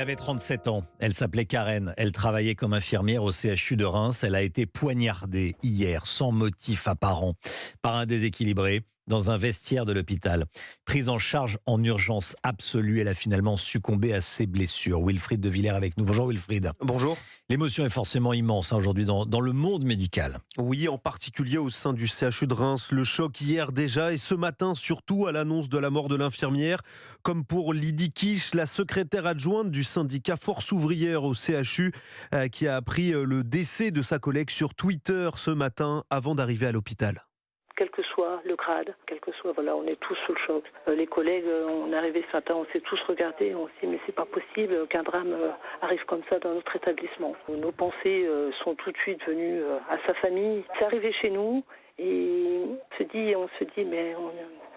Elle avait 37 ans. Elle s'appelait Karen. Elle travaillait comme infirmière au CHU de Reims. Elle a été poignardée hier, sans motif apparent, par un déséquilibré dans un vestiaire de l'hôpital. Prise en charge en urgence absolue, elle a finalement succombé à ses blessures. Wilfried de Villers avec nous. Bonjour Wilfried. Bonjour. L'émotion est forcément immense aujourd'hui dans le monde médical. Oui, en particulier au sein du CHU de Reims. Le choc hier déjà et ce matin surtout à l'annonce de la mort de l'infirmière. Comme pour Lydie Quiche, la secrétaire adjointe du syndicat Force ouvrière au CHU, qui a appris le décès de sa collègue sur Twitter ce matin avant d'arriver à l'hôpital. Quel que soit le grade, voilà, on est tous sous le choc. Les collègues, on est arrivés ce matin, on s'est tous regardés, on s'est dit mais c'est pas possible qu'un drame arrive comme ça dans notre établissement. Nos pensées sont tout de suite venues à sa famille. C'est arrivé chez nous et on se dit mais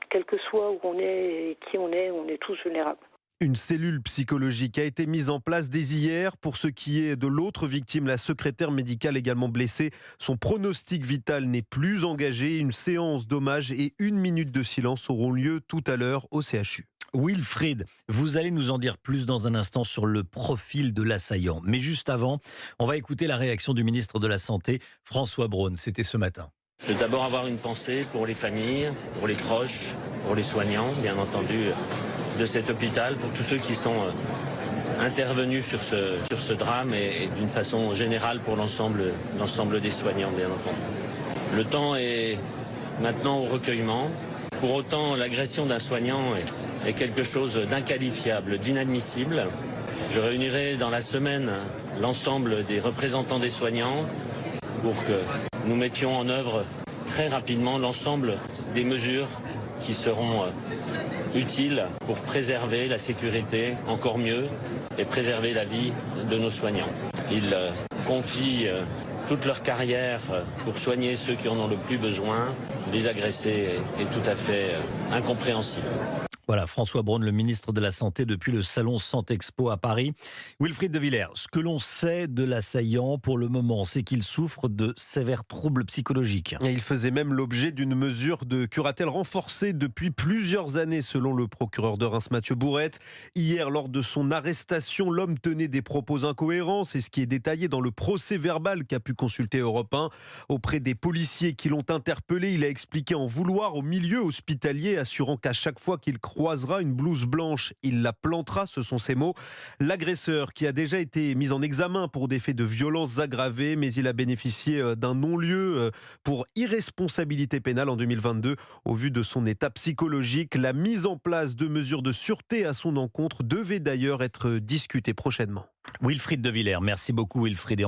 quel que soit où on est et qui on est tous vulnérables. Une cellule psychologique a été mise en place dès hier. Pour ce qui est de l'autre victime, la secrétaire médicale également blessée, son pronostic vital n'est plus engagé. Une séance d'hommage et 1 minute de silence auront lieu tout à l'heure au CHU. Wilfried, vous allez nous en dire plus dans un instant sur le profil de l'assaillant. Mais juste avant, on va écouter la réaction du ministre de la Santé, François Braun. C'était ce matin. Je veux d'abord avoir une pensée pour les familles, pour les proches, pour les soignants, bien entendu, de cet hôpital, pour tous ceux qui sont intervenus sur ce drame et d'une façon générale pour l'ensemble des soignants, bien entendu. Le temps est maintenant au recueillement. Pour autant, l'agression d'un soignant est quelque chose d'inqualifiable, d'inadmissible. Je réunirai dans la semaine l'ensemble des représentants des soignants pour que nous mettions en œuvre très rapidement l'ensemble des mesures qui seront utiles pour préserver la sécurité encore mieux et préserver la vie de nos soignants. Ils confient toute leur carrière pour soigner ceux qui en ont le plus besoin. Les agresser est tout à fait incompréhensible. Voilà, François Braun, le ministre de la Santé depuis le salon Santexpo à Paris. Wilfried de Villers, ce que l'on sait de l'assaillant pour le moment, c'est qu'il souffre de sévères troubles psychologiques. Et il faisait même l'objet d'une mesure de curatelle renforcée depuis plusieurs années, selon le procureur de Reims, Mathieu Bourrette. Hier, lors de son arrestation, l'homme tenait des propos incohérents. C'est ce qui est détaillé dans le procès verbal qu'a pu consulter Europe 1. Auprès des policiers qui l'ont interpellé, il a expliqué en vouloir au milieu hospitalier, assurant qu'à chaque fois qu'il croisera une blouse blanche, il la plantera, ce sont ses mots. L'agresseur, qui a déjà été mis en examen pour des faits de violences aggravées, mais il a bénéficié d'un non-lieu pour irresponsabilité pénale en 2022. Au vu de son état psychologique, la mise en place de mesures de sûreté à son encontre devait d'ailleurs être discutée prochainement. Wilfried de Villers, merci beaucoup Wilfried. Et